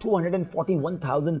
241,000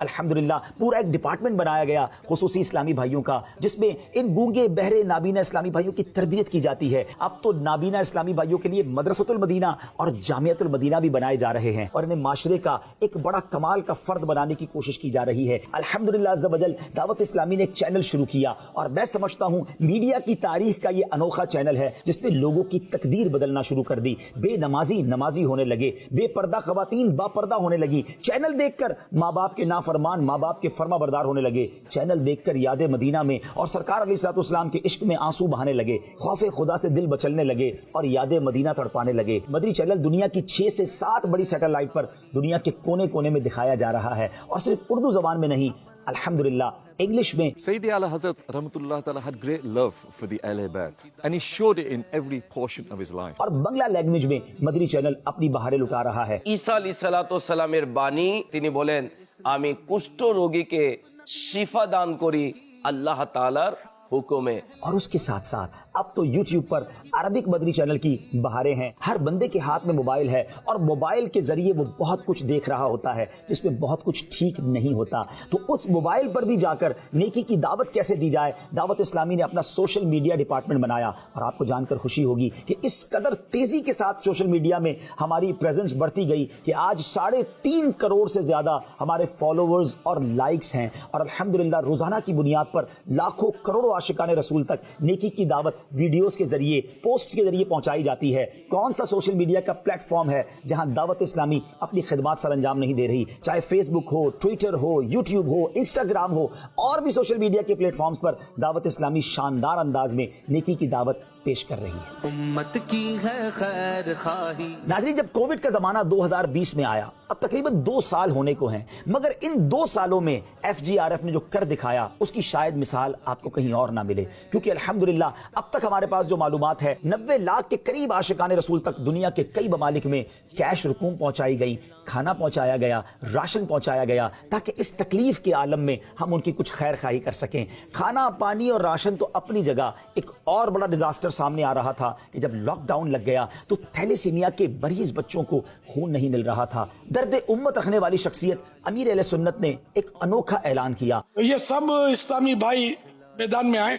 الحمدللہ پورا ایک ڈپارٹمنٹ بنایا گیا خصوصی اسلامی بھائیوں کا، جس میں ان گونگے بہرے نابینا اسلامی بھائیوں کی تربیت کی جاتی ہے۔ اب تو نابینا اسلامی بھائیوں کے لیے مدرسۃ المدینہ اور جامعۃ المدینہ بھی بنائے جا رہے ہیں اور انہیں معاشرے کا ایک بڑا کمال کا فرد بنانے کی کوشش کی جا رہی ہے۔ الحمدللہ عز و جل دعوت اسلامی نے ایک چینل شروع کیا اور میں سمجھتا ہوں میڈیا کی تاریخ کا یہ انوکھا چینل ہے جس نے لوگوں کی تقدیر بدلنا شروع کر دی۔ بے نمازی نمازی ہونے لگے، بے پردہ خواتین با پردہ ہونے لگی، چینل دیکھ کر ماں باپ کے نافرمان ماں باپ کے فرما بردار ہونے لگے، چینل دیکھ کر یاد مدینہ میں اور سرکار علیہ الصلوۃ والسلام کے عشق میں آنسو بہانے لگے، خوف خدا سے دل بچلنے لگے اور یاد مدینہ تڑپانے لگے۔ مدری چینل دنیا کی 6 سے 7 بڑی سیٹلائٹ پر دنیا کے کونے کونے میں دکھایا جا رہا ہے، اور صرف اردو زبان میں نہیں، الحمدللہ انگلش میں۔ Sayyidi Ala Hazrat Rahmatullah Ta'ala had great love for the Ahl Bayt and he showed it in every portion of his life. اور بنگلہ لینگویج میں مدری چینل اپنی بہاریں لٹا رہا ہے۔ ঈসা আলাইহিস সালামের বাণী, তিনি বলেন আমি কুষ্ঠ রোগীকে শিফা দান করি আল্লাহ তাআলার হুকুমে। اور اس کے ساتھ ساتھ اب تو یوٹیوب پر عربک مدری چینل کی بہاریں ہیں۔ ہر بندے کے ہاتھ میں موبائل ہے اور موبائل کے ذریعے وہ بہت کچھ دیکھ رہا ہوتا ہے جس میں بہت کچھ ٹھیک نہیں ہوتا، تو اس موبائل پر بھی جا کر نیکی کی دعوت کیسے دی جائے، دعوت اسلامی نے اپنا سوشل میڈیا ڈپارٹمنٹ بنایا، اور آپ کو جان کر خوشی ہوگی کہ اس قدر تیزی کے ساتھ سوشل میڈیا میں ہماری پریزنس بڑھتی گئی کہ آج 3.5 کروڑ سے زیادہ ہمارے فالوورز اور لائکس ہیں، اور الحمدللہ روزانہ کی بنیاد پر لاکھوں کروڑوں عاشقان رسول تک نیکی کی دعوت ویڈیوز کے ذریعے پوسٹس کے ذریعے پہنچائی جاتی ہے۔ کون سا سوشل میڈیا کا پلیٹ فارم ہے جہاں دعوت اسلامی اپنی خدمات سر انجام نہیں دے رہی، چاہے فیس بک ہو، ٹویٹر ہو، یوٹیوب ہو، انسٹاگرام ہو، اور بھی سوشل میڈیا کے پلیٹ فارمز پر دعوت اسلامی شاندار انداز میں نیکی کی دعوت پیش کر رہی ہے۔ امت کی ہے خیر خواہی۔ ناظرین، جب کووڈ کا زمانہ 2020 میں آیا، اب تقریباً 2 سال ہونے کو ہیں، مگر ان 2 سالوں میں FGRF نے جو کر دکھایا اس کی شاید مثال آپ کو کہیں اور نہ ملے، کیونکہ الحمدللہ اب تک ہمارے پاس جو معلومات ہے 90 لاکھ کے قریب عاشقان رسول تک دنیا کے کئی ممالک میں کیش رقوم پہنچائی گئی، کھانا پہنچایا گیا، راشن پہنچایا گیا، تاکہ اس تکلیف کے عالم میں ہم ان کی کچھ خیر خواہی کر سکیں۔ کھانا پانی اور راشن تو اپنی جگہ، ایک اور بڑا ڈیزاسٹر سامنے آ رہا تھا کہ جب لاک ڈاؤن لگ گیا تو تھیلیسیمیا کے مریض بچوں کو خون نہیں مل رہا تھا۔ درد امت رکھنے والی شخصیت امیر اہل سنت نے ایک انوکھا اعلان کیا۔ یہ سب اسلامی بھائی میدان میں آئیں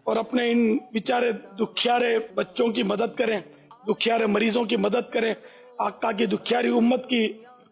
اور اپنے ان بیچارے دکھیارے بچوں کی مدد کریں، دکھیارے مریضوں کی مدد کریں، آقا کی دکھیاری امت کی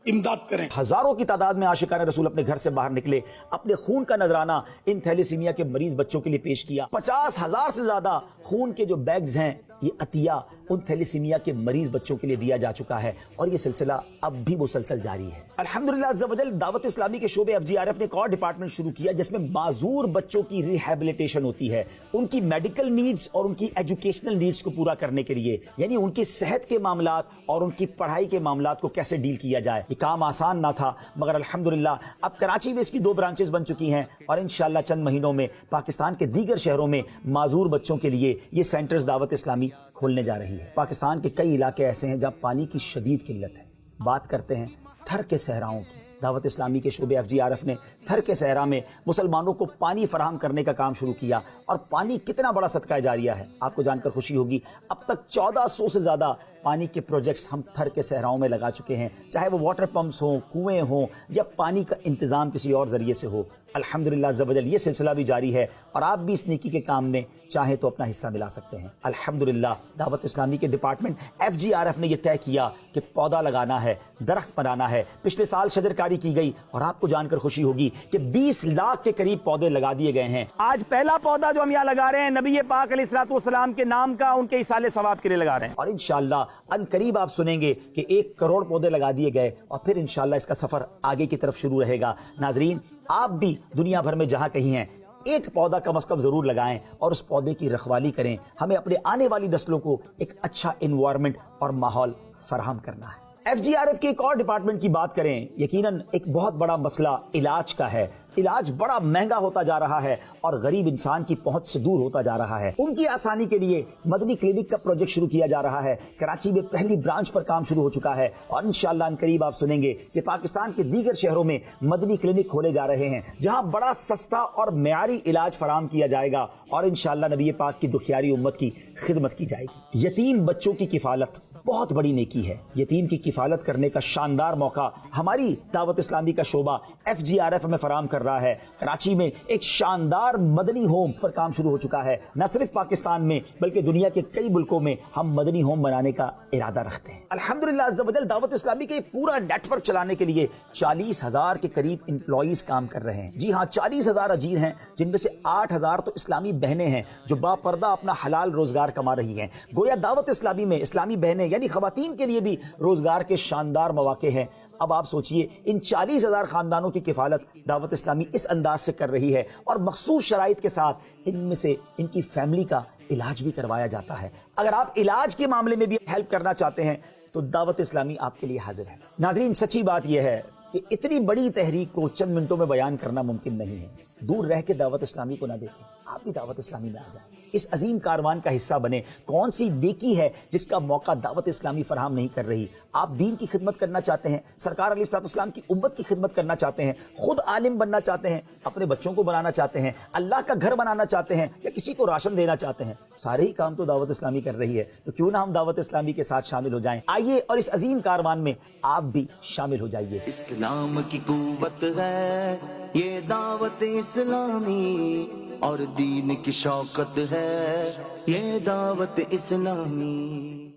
امداد کریں۔ ہزاروں کی تعداد میں عاشقان رسول اپنے گھر سے باہر نکلے، اپنے خون کا نذرانہ ان تھیلیسیمیا کے مریض بچوں کے لیے پیش کیا۔ 50,000 سے زیادہ خون کے جو بیگز ہیں، یہ عطیہ ان تھیلیسیمیا کے مریض بچوں کے لیے دیا جا چکا ہے، اور یہ سلسلہ اب بھی مسلسل جاری ہے۔ الحمدللہ عز و جل دعوت اسلامی کے شعبے FGRF نے ایک اور ڈپارٹمنٹ شروع کیا جس میں معذور بچوں کی ریہیبلیٹیشن ہوتی ہے، ان کی میڈیکل نیڈز اور ان کی ایجوکیشنل نیڈز کو پورا کرنے کے لیے، یعنی ان کی صحت کے معاملات اور ان کی پڑھائی کے معاملات کو کیسے ڈیل کیا جائے۔ یہ کام آسان نہ تھا، مگر الحمدللہ اب کراچی میں اس کی 2 برانچز بن چکی ہیں، اور انشاءاللہ چند مہینوں میں پاکستان کے دیگر شہروں میں معذور بچوں کے لیے یہ سینٹرز دعوت اسلامی کھولنے جا رہی ہے۔ پاکستان کے کئی علاقے ایسے ہیں جہاں پانی کی شدید قلت ہے۔ بات کرتے ہیں تھر کے صحراؤں کی۔ دعوت اسلامی کے شعبے FGRF نے تھر کے صحرا میں مسلمانوں کو پانی فراہم کرنے کا کام شروع کیا، اور پانی کتنا بڑا صدقہ جاریہ ہے آپ کو جان کر خوشی ہوگی۔ اب تک 1400 سے زیادہ پانی کے پروجیکٹس ہم تھر کے صحراؤں میں لگا چکے ہیں، چاہے وہ واٹر پمپس ہوں، کنویں ہوں، یا پانی کا انتظام کسی اور ذریعے سے ہو۔ الحمدللہ عز و جل یہ سلسلہ بھی جاری ہے، اور آپ بھی اس نیکی کے کام میں چاہیں تو اپنا حصہ ملا سکتے ہیں۔ الحمدللہ دعوت اسلامی کے ڈپارٹمنٹ FGRF نے یہ طے کیا کہ پودا لگانا ہے، درخت بنانا ہے۔ پچھلے سال شجرکاری کی گئی، اور آپ کو جان کر خوشی ہوگی کہ 20 لاکھ کے قریب پودے لگا دیے گئے ہیں۔ آج پہلا پودا جو ہم یہاں لگا رہے ہیں نبی پاک علیہ الصلوۃ والسلام کے نام کا، ان کے ایصال ثواب کے لیے لگا رہے ہیں، اور انشاءاللہ ان قریب آپ سنیں گے کہ 1 کروڑ پودے لگا دیے گئے، اور پھر انشاءاللہ اس کا سفر آگے کی طرف شروع رہے گا۔ ناظرین، آپ بھی دنیا بھر میں جہاں کہیں ہیں ایک پودا کم از کم ضرور لگائیں اور اس پودے کی رکھوالی کریں۔ ہمیں اپنے آنے والی نسلوں کو ایک اچھا انوائرمنٹ اور ماحول فراہم کرنا ہے۔ FGRF کے ایک اور ڈپارٹمنٹ کی بات کریں، یقیناً ایک بہت بڑا مسئلہ علاج کا ہے۔ علاج بڑا مہنگا ہوتا جا رہا ہے، اور غریب انسان کی پہنچ سے دور ہوتا جا رہا ہے، ان کی آسانی کے لیے مدنی کلینک کا پروجیکٹ شروع کیا جا رہا ہے۔ کراچی میں پہلی برانچ پر کام شروع ہو چکا ہے اور انشاءاللہ ان قریب آپ سنیں گے کہ پاکستان کے دیگر شہروں میں مدنی کلینک کھولے جا رہے ہیں جہاں بڑا سستا اور معیاری علاج فراہم کیا جائے گا اور انشاءاللہ نبی پاک کی دکھیاری امت کی خدمت کی جائے گی۔ یتیم بچوں کی کفالت بہت بڑی نیکی ہے۔ یتیم کی کفالت کرنے کا شاندار موقع ہماری دعوت اسلامی کا شعبہ FGRF میں فراہم کر رہا ہے۔ کراچی میں ایک شاندار مدنی ہوم پر کام شروع ہو چکا ہے۔ نہ صرف پاکستان میں بلکہ دنیا کے کئی ملکوں میں ہم مدنی ہوم بنانے کا ارادہ رکھتے ہیں۔ الحمدللہ عز و جل دعوت اسلامی کے پورا نیٹ ورک چلانے کے لیے 40,000 کے قریب امپلائیز کام کر رہے ہیں۔ جی ہاں، 40,000 اجیر ہیں جن میں سے 8,000 تو اسلامی بہنیں ہیں جو با پردہ اپنا حلال روزگار کما رہی ہیں۔ گویا دعوت اسلامی میں اسلامی بہنیں یعنی خواتین کے لیے بھی روزگار کے شاندار مواقع ہیں۔ اب آپ سوچئے ان 40,000 خاندانوں کی کفالت دعوت اسلامی اس انداز سے کر رہی ہے اور مخصوص شرائط کے ساتھ ان میں سے ان کی فیملی کا علاج بھی کروایا جاتا ہے۔ اگر آپ علاج کے معاملے میں بھی ہیلپ کرنا چاہتے ہیں تو دعوت اسلامی آپ کے لیے حاضر ہے۔ ناظرین، سچی بات یہ ہے کہ اتنی بڑی تحریک کو چند منٹوں میں بیان کرنا ممکن نہیں ہے۔ دور رہ کے دعوت اسلامی کو نہ دیکھیں، آپ بھی دعوت اسلامی میں آ جائیں، اس عظیم کاروان کا حصہ بنے۔ کون سی نیکی ہے جس کا موقع دعوت اسلامی فراہم نہیں کر رہی؟ آپ دین کی خدمت کرنا چاہتے ہیں، سرکار علیہ الصلوۃ والسلام کی امت کی خدمت کرنا چاہتے ہیں، خود عالم بننا چاہتے ہیں، اپنے بچوں کو بنانا چاہتے ہیں، اللہ کا گھر بنانا چاہتے ہیں یا کسی کو راشن دینا چاہتے ہیں، سارے ہی کام تو دعوت اسلامی کر رہی ہے، تو کیوں نہ ہم دعوت اسلامی کے ساتھ شامل ہو جائیں۔ آئیے اور اس عظیم کاروان میں آپ بھی شامل ہو جائیے۔ اسلام کی قوت ہے یہ دعوت اسلامی اور دین کی شوکت ہے یہ دعوت اسلامی۔